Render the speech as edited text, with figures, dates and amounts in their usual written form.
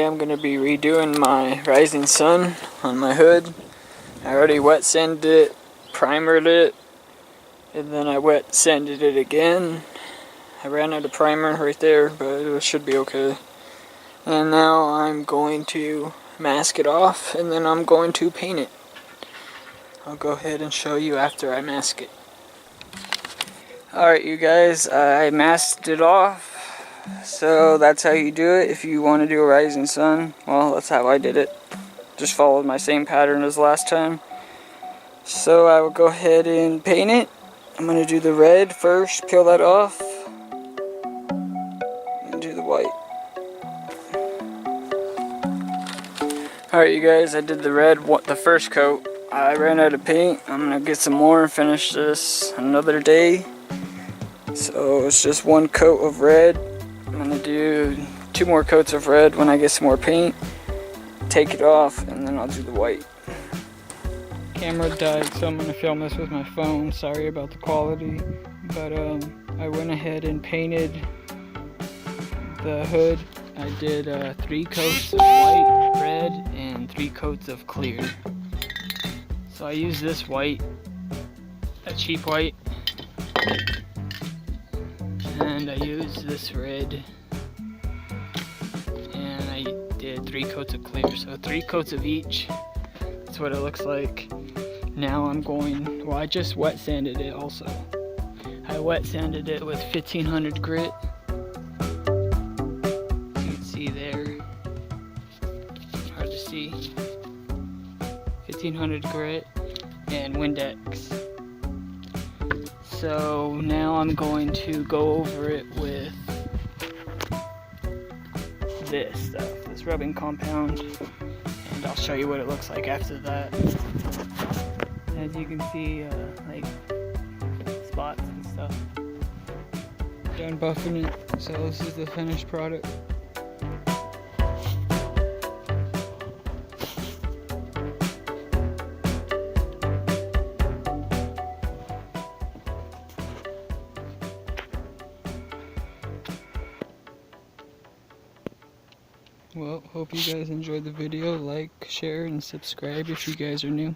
today I'm going to be redoing my Rising Sun on my hood. I already wet sanded it, primered it, and then I wet sanded it again. I ran out of primer right there, but it should be okay. And now I'm going to mask it off, and then I'm going to paint it. I'll go ahead and show you after I mask it. Alright you guys, I masked it off. So that's how you do it if you want to do a Rising Sun. Well, that's how I did it. Just followed my same pattern as last time. So I will go ahead and paint it. I'm going to do the red first, peel that off, and do the white. Alright you guys, I did the red, the first coat. I ran out of paint. I'm going to get some more and finish this another day. So it's just one coat of red. I'm going to do 2 more coats of red when I get some more paint. Take it off and then I'll do the white. Camera died, so I'm going to film this with my phone. Sorry about the quality. But I went ahead and painted the hood. I did 3 coats of white, red, and 3 coats of clear. So I used this white, a cheap white. And I used this red, and I did 3 coats of clear, so 3 coats of each. That's what it looks like. Now I'm going, well, I just wet sanded it also. I wet sanded it with 1500 grit. You can see there, hard to see, 1500 grit and Windex. So now I'm going to go over it with this stuff, this rubbing compound, and I'll show you what it looks like after that. As you can see, like spots and stuff. Done buffing it, so this is the finished product. Well, hope you guys enjoyed the video. Like, share, and subscribe if you guys are new.